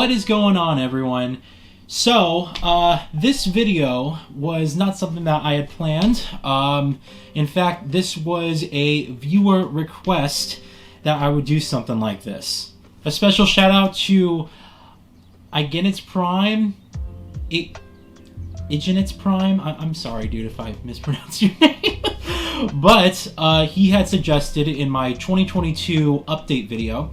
What is going on, everyone? So, this video was not something that I had planned. In fact, this was a viewer request that I would do something like this. A special shout out to Igenitz Prime. Igenitz Prime? I'm sorry, dude, if I mispronounced your name. But he had suggested in my 2022 update video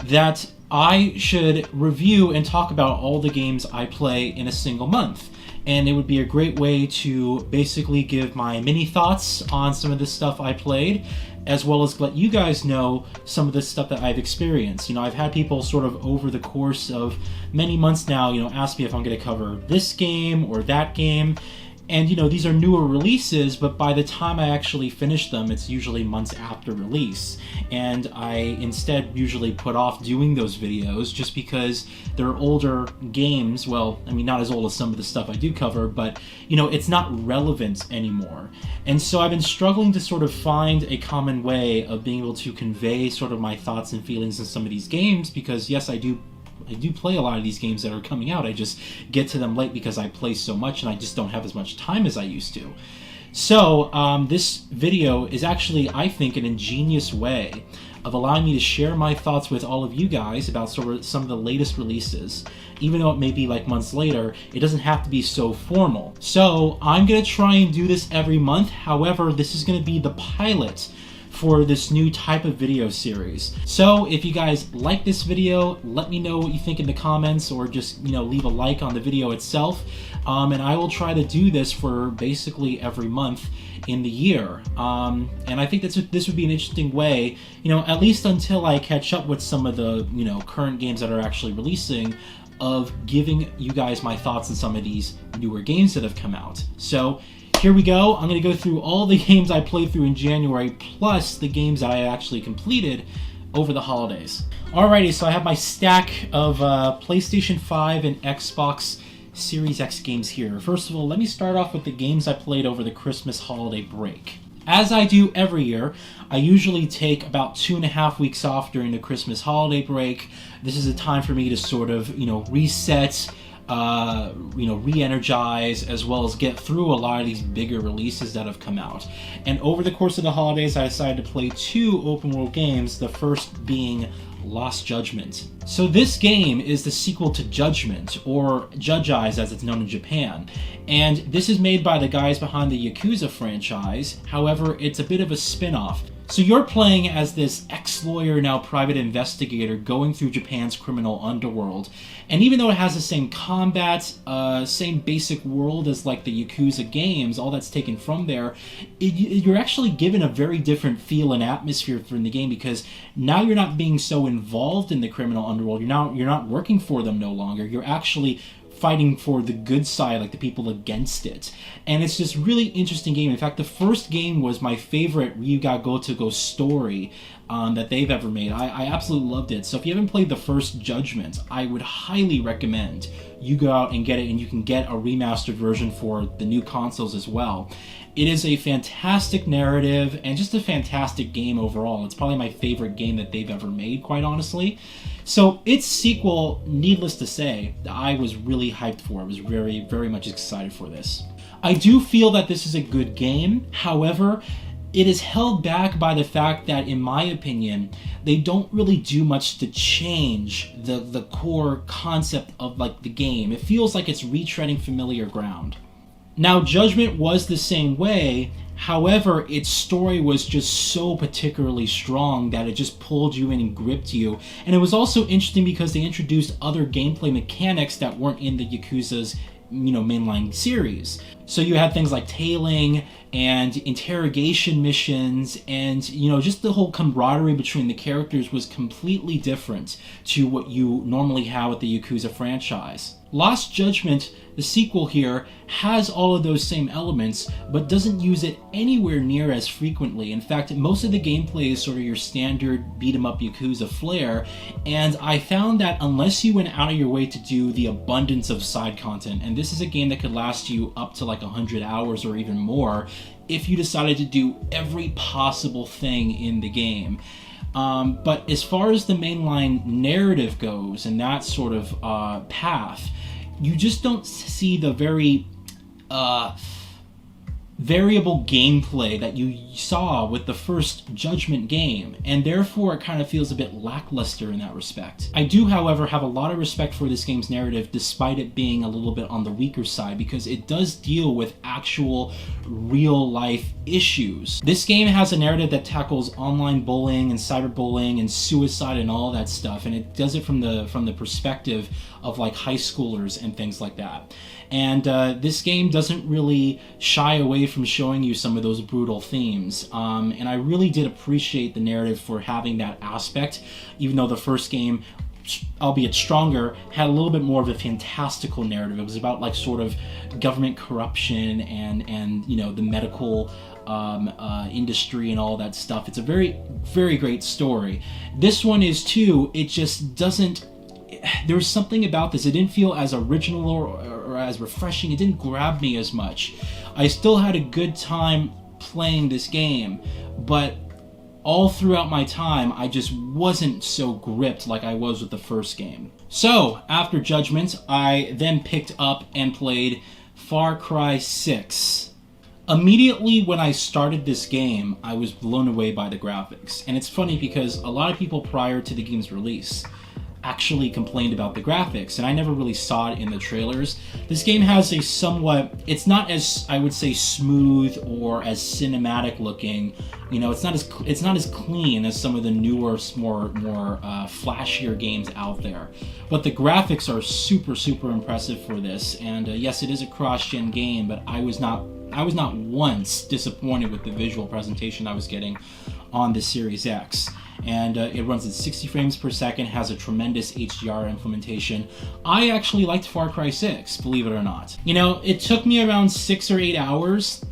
that I should review and talk about all the games I play in a single month. And it would be a great way to basically give my mini thoughts on some of the stuff I played, as well as let you guys know some of the stuff that I've experienced. You know, I've had people sort of over the course of many months now, you know, ask me if I'm going to cover this game or that game. And, you know, these are newer releases, but by the time I actually finish them, it's usually months after release. And I instead usually put off doing those videos just because they're older games. Well, I mean, not as old as some of the stuff I do cover, but, you know, it's not relevant anymore. And so I've been struggling to sort of find a common way of being able to convey sort of my thoughts and feelings in some of these games because, yes, I do play a lot of these games that are coming out. I just get to them late because I play so much and I just don't have as much time as I used to. So this video is actually, I think, an ingenious way of allowing me to share my thoughts with all of you guys about sort of some of the latest releases. Even though it may be like months later, it doesn't have to be so formal. So I'm going to try and do this every month. However, this is going to be the pilot for this new type of video series. So if you guys like this video, let me know what you think in the comments, or just, you know, leave a like on the video itself. And I will try to do this for basically every month in the year. And I think this would be an interesting way, you know, at least until I catch up with some of the, you know, current games that are actually releasing, of giving you guys my thoughts on some of these newer games that have come out. So here we go. I'm going to go through all the games I played through in January, plus the games that I actually completed over the holidays. Alrighty, so I have my stack of PlayStation 5 and Xbox Series X games here. First of all, let me start off with the games I played over the Christmas holiday break. As I do every year, I usually take about 2.5 weeks off during the Christmas holiday break. This is a time for me to sort of, you know, reset, re-energize, as well as get through a lot of these bigger releases that have come out. And over the course of the holidays, I decided to play 2 open world games, the first being Lost Judgment. So this game is the sequel to Judgment, or Judge Eyes as it's known in Japan. And this is made by the guys behind the Yakuza franchise. However, it's a bit of a spin-off. So you're playing as this ex-lawyer, now private investigator, going through Japan's criminal underworld. And even though it has the same combat, same basic world as like the Yakuza games, all that's taken from there, you're actually given a very different feel and atmosphere from the game, because now you're not being so involved in the criminal underworld. You're not working for them no longer. You're actually fighting for the good side, like the people against it. And it's just really interesting game. In fact, the first game was my favorite Ryuga Gotoku story that they've ever made. I absolutely loved it. So if you haven't played the first Judgment, I would highly recommend you go out and get it, and you can get a remastered version for the new consoles as well. It is a fantastic narrative and just a fantastic game overall. It's probably my favorite game that they've ever made, quite honestly. So its sequel, needless to say, I was really hyped for. I was very, very much excited for this. I do feel that this is a good game. However, it is held back by the fact that, in my opinion, they don't really do much to change the core concept of like the game. It feels like it's retreading familiar ground. Now, Judgment was the same way. However, its story was just so particularly strong that it just pulled you in and gripped you. And it was also interesting because they introduced other gameplay mechanics that weren't in the Yakuza's, you know, mainline series. So you had things like tailing and interrogation missions, and, you know, just the whole camaraderie between the characters was completely different to what you normally have with the Yakuza franchise. Lost Judgment, the sequel here, has all of those same elements, but doesn't use it anywhere near as frequently. In fact, most of the gameplay is sort of your standard beat-em-up Yakuza flair, and I found that unless you went out of your way to do the abundance of side content, and this is a game that could last you up to like 100 hours or even more, if you decided to do every possible thing in the game, But as far as the mainline narrative goes and that sort of path, you just don't see the very variable gameplay that you saw with the first Judgment game, and therefore it kind of feels a bit lackluster in that respect. I do, however, have a lot of respect for this game's narrative, despite it being a little bit on the weaker side, because it does deal with actual real-life issues. This game has a narrative that tackles online bullying and cyberbullying and suicide and all that stuff, and it does it from the perspective of like high schoolers and things like that. And this game doesn't really shy away from showing you some of those brutal themes. And I really did appreciate the narrative for having that aspect, even though the first game, albeit stronger, had a little bit more of a fantastical narrative. It was about like sort of government corruption and you know, the medical industry and all that stuff. It's a very, very great story. This one is too. It just doesn't. There's something about this. It didn't feel as original or as refreshing. It didn't grab me as much. I still had a good time playing this game, but all throughout my time, I just wasn't so gripped like I was with the first game. So, after Judgment, I then picked up and played Far Cry 6. Immediately when I started this game, I was blown away by the graphics. And it's funny because a lot of people prior to the game's release actually complained about the graphics, and I never really saw it in the trailers. This game has a somewhat, it's not as, I would say, smooth or as cinematic looking. You know, it's not as clean as some of the newer, more flashier games out there. But the graphics are super impressive for this, and yes, it is a cross-gen game, but I was not once disappointed with the visual presentation I was getting on the Series X. And it runs at 60 frames per second, has a tremendous HDR implementation. I actually liked Far Cry 6, believe it or not. You know, it took me around 6 or 8 hours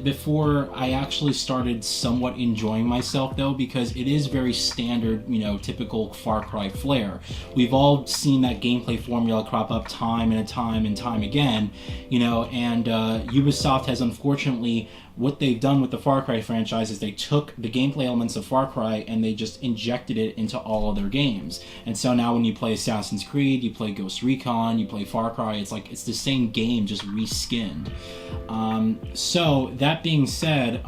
before I actually started somewhat enjoying myself, though, because it is very standard, you know, typical Far Cry flair. We've all seen that gameplay formula crop up time and time again, you know, and Ubisoft has unfortunately, what they've done with the Far Cry franchise is they took the gameplay elements of Far Cry and they just injected it into all of their games. And so now when you play Assassin's Creed, you play Ghost Recon, you play Far Cry, it's like it's the same game, just reskinned. So that being said,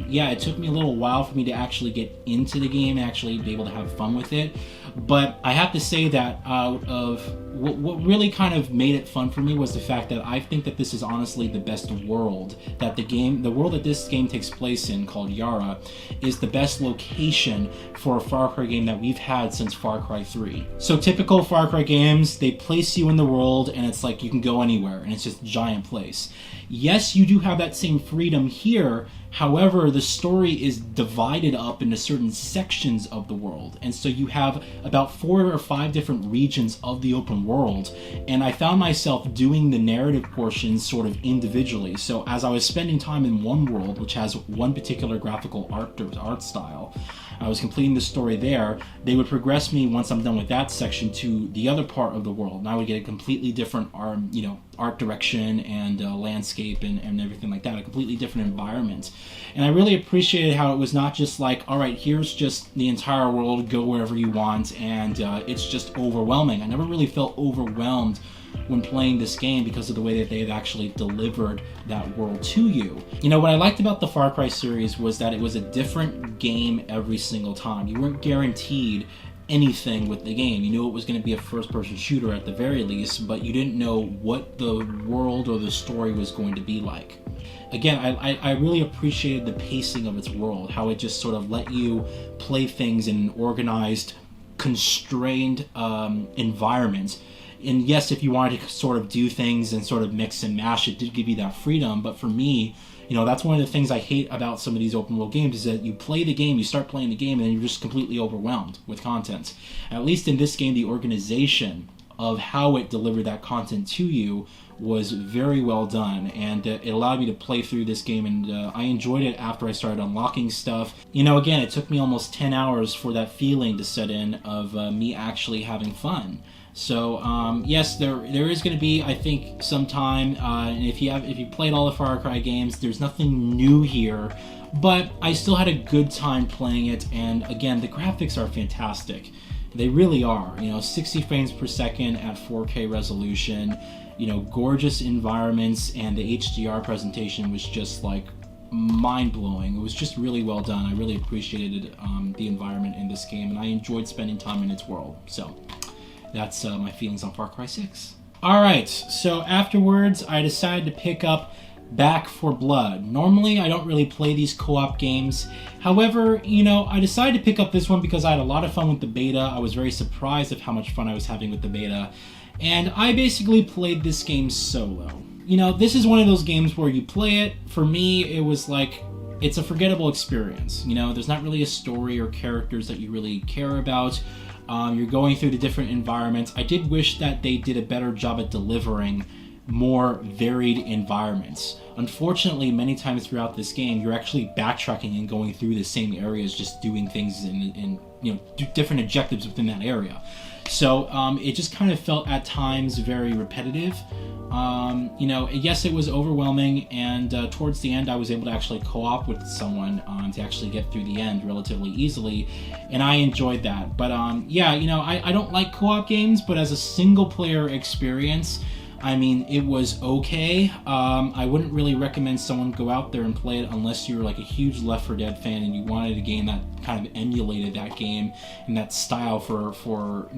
yeah, it took me a little while for me to actually get into the game and actually be able to have fun with it. But I have to say that out of what really kind of made it fun for me was the fact that I think that this is honestly the best world that the world that this game takes place in, called Yara, is the best location for a Far Cry game that we've had since Far Cry 3. So typical Far Cry games, they place you in the world and it's like you can go anywhere and it's just a giant place. Yes, you do have that same freedom here. However, the story is divided up into certain sections of the world, and so you have about 4 or 5 different regions of the open world, and I found myself doing the narrative portions sort of individually. So as I was spending time in one world, which has one particular graphical art style, I was completing the story there. They would progress me once I'm done with that section to the other part of the world, and I would get a completely different art direction and landscape and everything like that, a completely different environment. And I really appreciated how it was not just like, all right, here's just the entire world, go wherever you want, and it's just overwhelming. I never really felt overwhelmed when playing this game because of the way that they've actually delivered that world to you. You know, what I liked about the Far Cry series was that it was a different game every single time. You weren't guaranteed anything with the game. You knew it was going to be a first-person shooter at the very least, but you didn't know what the world or the story was going to be like. Again, I really appreciated the pacing of its world, how it just sort of let you play things in an organized, constrained environment. And yes, if you wanted to sort of do things and sort of mix and mash, it did give you that freedom. But for me, you know, that's one of the things I hate about some of these open world games, is that you play the game, you start playing the game, and then you're just completely overwhelmed with content. At least in this game, the organization of how it delivered that content to you was very well done, and it allowed me to play through this game, and I enjoyed it after I started unlocking stuff. You know, again, it took me almost 10 hours for that feeling to set in of me actually having fun. So yes, there is going to be, I think, some time. And if you played all the Far Cry games, there's nothing new here. But I still had a good time playing it, and again, the graphics are fantastic. They really are. 60 frames per second at 4K resolution. Gorgeous environments, and the HDR presentation was just like mind-blowing. It was just really well done. I really appreciated the environment in this game, and I enjoyed spending time in its world. So that's my feelings on Far Cry 6. Alright, so afterwards I decided to pick up Back 4 Blood. Normally I don't really play these co-op games. However, I decided to pick up this one because I had a lot of fun with the beta. I was very surprised at how much fun I was having with the beta. And I basically played this game solo. This is one of those games where you play it. For me, it was like, it's a forgettable experience. There's not really a story or characters that you really care about. You're going through the different environments. I did wish that they did a better job at delivering more varied environments. Unfortunately, many times throughout this game, you're actually backtracking and going through the same areas, just doing things in different objectives within that area. So it just kind of felt at times very repetitive. Yes, it was overwhelming, and towards the end I was able to actually co-op with someone to actually get through the end relatively easily, and I enjoyed that. But I don't like co-op games, but as a single player experience, it was okay. I wouldn't really recommend someone go out there and play it unless you're like a huge Left 4 Dead fan and you wanted a game that kind of emulated that game and that style for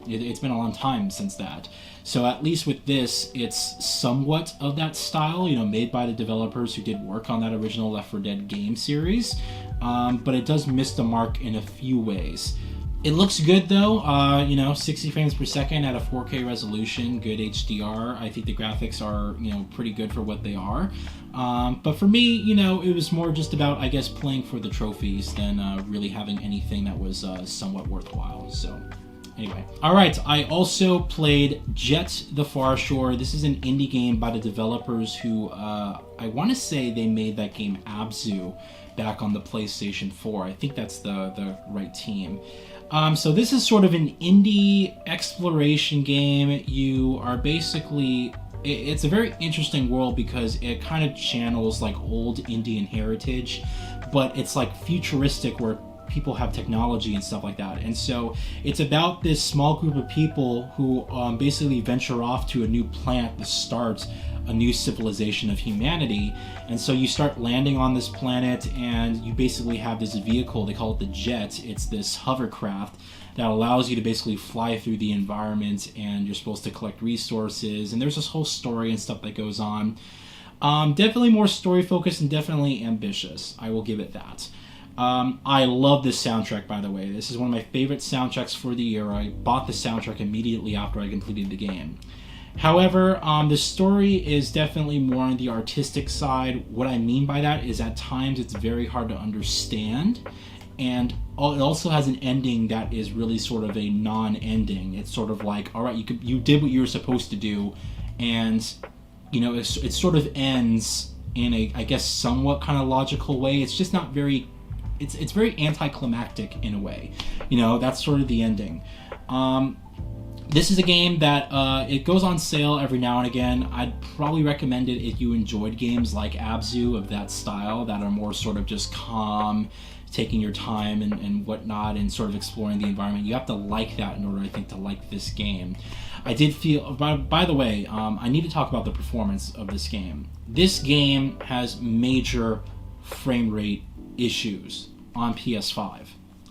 it's been a long time since that. So at least with this, it's somewhat of that style, made by the developers who did work on that original Left 4 Dead game series, but it does miss the mark in a few ways. It looks good though, 60 frames per second at a 4K resolution, good HDR. I think the graphics are, pretty good for what they are. But for me, it was more just about, I guess, playing for the trophies than really having anything that was somewhat worthwhile. So anyway. Alright, I also played Jet the Far Shore. This is an indie game by the developers who, I want to say they made that game Abzu back on the PlayStation 4. I think that's the right team. So this is sort of an indie exploration game. You are basically... It's a very interesting world because it kind of channels like old Indian heritage, but it's like futuristic where people have technology and stuff like that. And so it's about this small group of people who basically venture off to a new planet to start a new civilization of humanity. And so you start landing on this planet and you basically have this vehicle, they call it the Jet. It's this hovercraft that allows you to basically fly through the environment, and you're supposed to collect resources, and there's this whole story and stuff that goes on. Definitely more story focused and definitely ambitious, I will give it that. I love this soundtrack, by the way. This is one of my favorite soundtracks for the year. I bought the soundtrack immediately after I completed the game. However, the story is definitely more on the artistic side. What I mean by that is at times it's very hard to understand, and it also has an ending that is really sort of a non-ending. It's sort of like, all right, you did what you were supposed to do, and it sort of ends in a, I guess, somewhat kind of logical way. It's just not very... It's very anticlimactic in a way. That's sort of the ending. This is a game that it goes on sale every now and again. I'd probably recommend it if you enjoyed games like Abzu of that style that are more sort of just calm, taking your time and whatnot, and sort of exploring the environment. You have to like that in order, I think, to like this game. I did feel... By the way, I need to talk about the performance of this game. This game has major frame rate issues on PS5.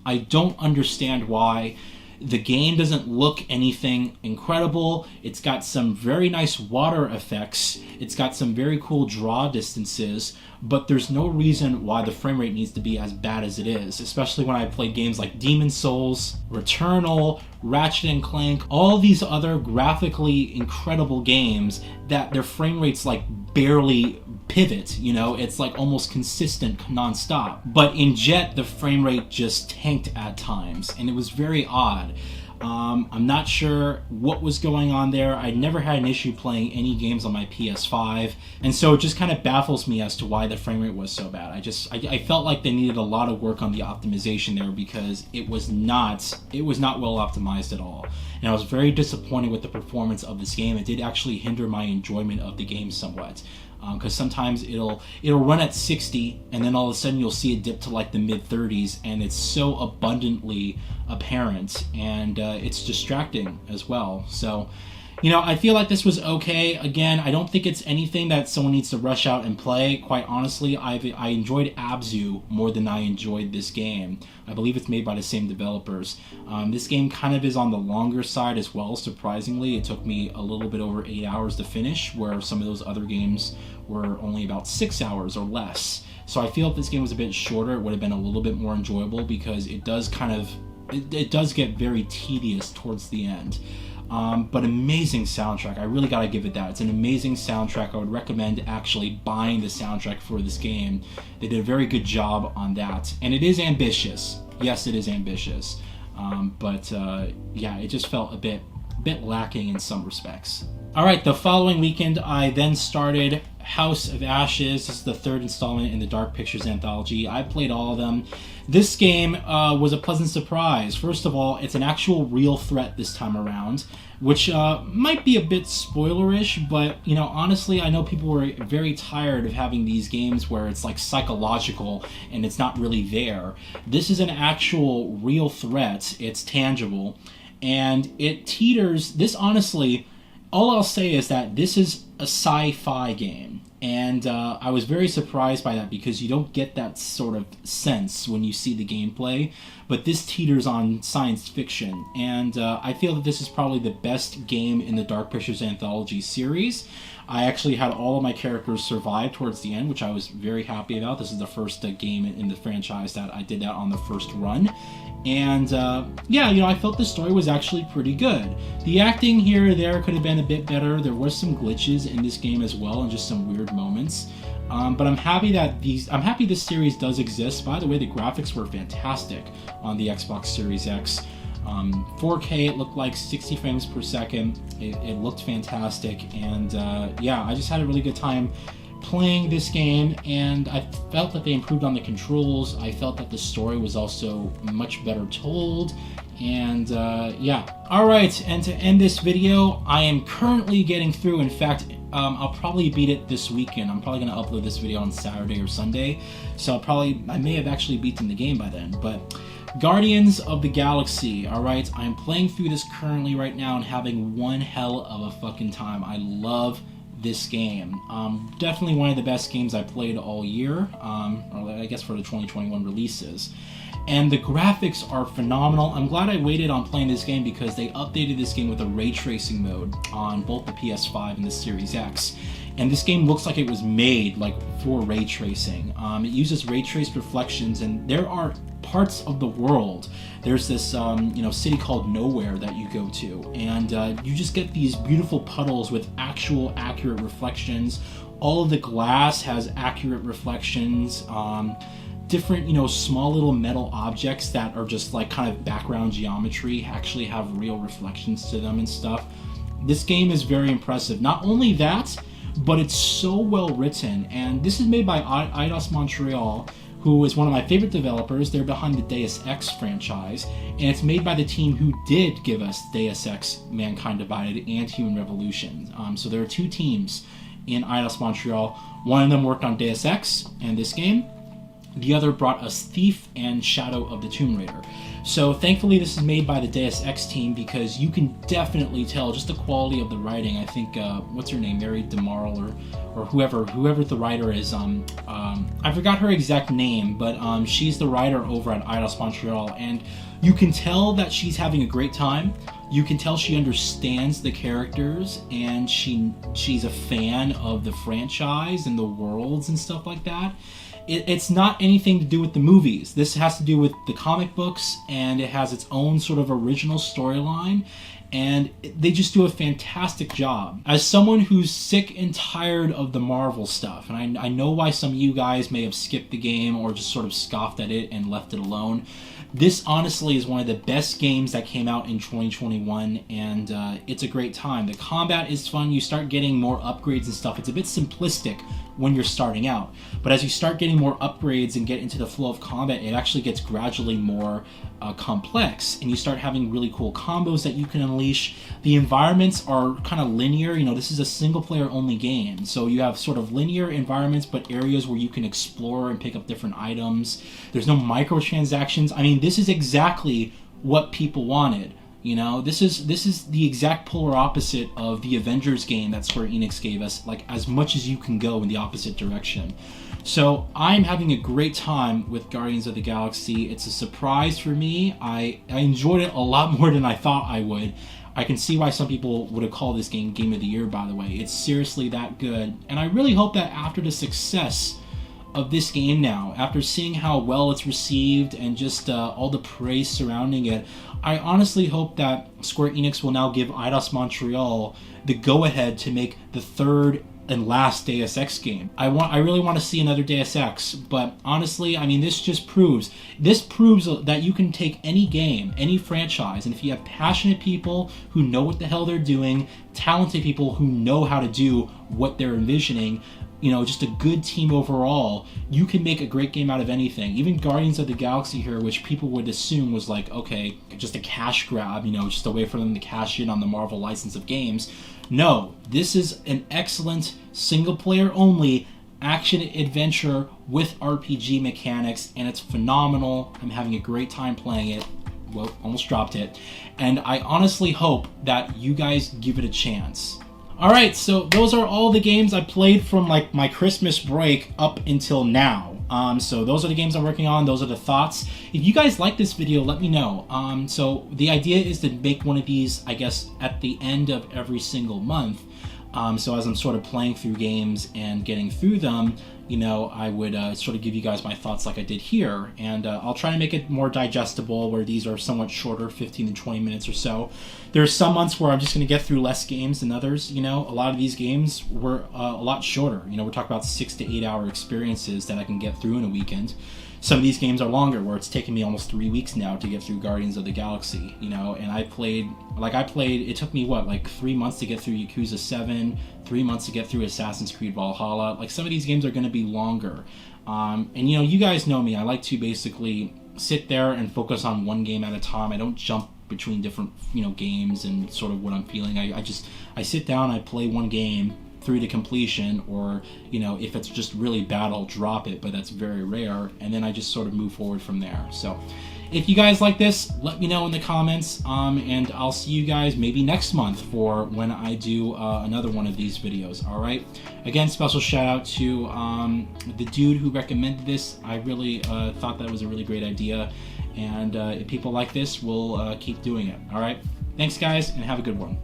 I don't understand why. The game doesn't look anything incredible. It's got some very nice water effects. It's got some very cool draw distances, but there's no reason why the frame rate needs to be as bad as it is, especially when I played games like Demon's Souls, Returnal, Ratchet & Clank, all these other graphically incredible games that their frame rates like barely pivot, it's like almost consistent nonstop. But in Jet, the frame rate just tanked at times, and it was very odd. I'm not sure what was going on there. I never had an issue playing any games on my PS5, and so it just kind of baffles me as to why the frame rate was so bad. I felt like they needed a lot of work on the optimization there, because it was not well optimized at all. And I was very disappointed with the performance of this game. It did actually hinder my enjoyment of the game somewhat. Because sometimes it'll run at 60, and then all of a sudden you'll see it dip to like the mid 30s, and it's so abundantly apparent, and it's distracting as well. So, I feel like this was okay. Again, I don't think it's anything that someone needs to rush out and play. Quite honestly, I enjoyed Abzu more than I enjoyed this game. I believe it's made by the same developers. This game kind of is on the longer side as well, surprisingly. It took me a little bit over 8 hours to finish, where some of those other games were only about 6 hours or less. So I feel if this game was a bit shorter, it would have been a little bit more enjoyable, because it does get very tedious towards the end. But amazing soundtrack. I really gotta give it that. It's an amazing soundtrack. I would recommend actually buying the soundtrack for this game. They did a very good job on that. And it is ambitious. Yes, it is ambitious. Yeah, it just felt a bit lacking in some respects. Alright, the following weekend I then started House of Ashes. This is the third installment in the Dark Pictures anthology. I played all of them. This game was a pleasant surprise. First of all, it's an actual real threat this time around, which might be a bit spoilerish, but honestly, I know people were very tired of having these games where it's like psychological and it's not really there. This is an actual real threat. It's tangible, and it teeters. This, honestly, all I'll say is that this is a sci-fi game, and I was very surprised by that, because you don't get that sort of sense when you see the gameplay, but this teeters on science fiction, and I feel that this is probably the best game in the Dark Pictures anthology series. I actually had all of my characters survive towards the end, which I was very happy about. This is the first game in the franchise that I did that on the first run. And yeah, I felt the story was actually pretty good. The acting here or there could have been a bit better. There was some glitches in this game as well, and just some weird moments. But I'm happy this series does exist. By the way, the graphics were fantastic on the Xbox Series X. 4K, it looked like 60 frames per second. It looked fantastic, and yeah, I just had a really good time playing this game, and I felt that they improved on the controls. I felt that the story was also much better told, and yeah. Alright, and to end this video, I am currently getting through, in fact, I'll probably beat it this weekend. I'm probably going to upload this video on Saturday or Sunday, so I may have actually beaten the game by then, but Guardians of the Galaxy. Alright, I'm playing through this currently right now and having one hell of a fucking time. I love this game. Definitely one of the best games I played all year, or I guess for the 2021 releases. And the graphics are phenomenal. I'm glad I waited on playing this game, because they updated this game with a ray tracing mode on both the PS5 and the Series X. And this game looks like it was made for ray tracing. It uses ray traced reflections, and there are parts of the world. There's this city called Nowhere that you go to, and you just get these beautiful puddles with actual accurate reflections. All of the glass has accurate reflections. Different, small little metal objects that are just kind of background geometry actually have real reflections to them and stuff. This game is very impressive. Not only that, but it's so well written, and this is made by Eidos Montreal, who is one of my favorite developers. They're behind the Deus Ex franchise, and it's made by the team who did give us Deus Ex, Mankind Divided, and Human Revolution. So there are two teams in Eidos Montreal. One of them worked on Deus Ex and this game. The other brought us Thief and Shadow of the Tomb Raider. So thankfully this is made by the Deus Ex team, because you can definitely tell just the quality of the writing. I think, what's her name, Mary DeMarle or whoever the writer is, I forgot her exact name, but she's the writer over at Eidos Montreal, and you can tell that she's having a great time. You can tell she understands the characters, and she's a fan of the franchise and the worlds and stuff like that. It's not anything to do with the movies. This has to do with the comic books, and it has its own sort of original storyline, and they just do a fantastic job. As someone who's sick and tired of the Marvel stuff, and I know why some of you guys may have skipped the game or just sort of scoffed at it and left it alone, This honestly is one of the best games that came out in 2021, and it's a great time. The combat is fun. You start getting more upgrades and stuff. It's a bit simplistic when you're starting out, but as you start getting more upgrades and get into the flow of combat, it actually gets gradually more complex, and you start having really cool combos that you can unleash. The environments are kind of linear. You know, this is a single player only game, so you have sort of linear environments, but areas where you can explore and pick up different items. There's no microtransactions. I mean, this is exactly what people wanted. You know, this is the exact polar opposite of the Avengers game that Square Enix gave us, like as much as you can go in the opposite direction. So I'm having a great time with Guardians of the Galaxy. It's a surprise for me. I enjoyed it a lot more than I thought I would. I can see why some people would have called this game Game of the Year, by the way. It's seriously that good. And I really hope that after the success of this game now, after seeing how well it's received and just all the praise surrounding it, I honestly hope that Square Enix will now give Eidos Montreal the go-ahead to make the third and last Deus Ex game. I really want to see another Deus Ex, but honestly, I mean, this proves that you can take any game, any franchise, and if you have passionate people who know what the hell they're doing, talented people who know how to do what they're envisioning, you know, just a good team overall, you can make a great game out of anything. Even Guardians of the Galaxy here, which people would assume was like, okay, just a cash grab, you know, just a way for them to cash in on the Marvel license of games. No, this is an excellent single-player only action-adventure with RPG mechanics, and it's phenomenal. I'm having a great time playing it. Well, almost dropped it. And I honestly hope that you guys give it a chance. Alright, so those are all the games I played from like my Christmas break up until now. So those are the games I'm working on, those are the thoughts. If you guys like this video, let me know. So the idea is to make one of these, I guess, at the end of every single month. So as I'm sort of playing through games and getting through them, you know, I would sort of give you guys my thoughts like I did here. And I'll try to make it more digestible, where these are somewhat shorter, 15 to 20 minutes or so. There are some months where I'm just going to get through less games than others. You know, a lot of these games were a lot shorter. You know, we're talking about 6 to 8 hour experiences that I can get through in a weekend. Some of these games are longer, where it's taken me almost 3 weeks now to get through Guardians of the Galaxy, you know, and it took me, what, like 3 months to get through Yakuza 7, 3 months to get through Assassin's Creed Valhalla. Like, some of these games are going to be longer. And, you know, you guys know me. I like to basically sit there and focus on one game at a time. I don't jump between different, you know, games and sort of what I'm feeling. I sit down, I play one game through to completion, or, you know, if it's just really bad, I'll drop it, but that's very rare, and then I just sort of move forward from there. So if you guys like this, let me know in the comments, and I'll see you guys maybe next month for when I do another one of these videos. All right, again, special shout out to the dude who recommended this. I really thought that was a really great idea, and if people like this, we'll keep doing it. All right, thanks guys, and have a good one.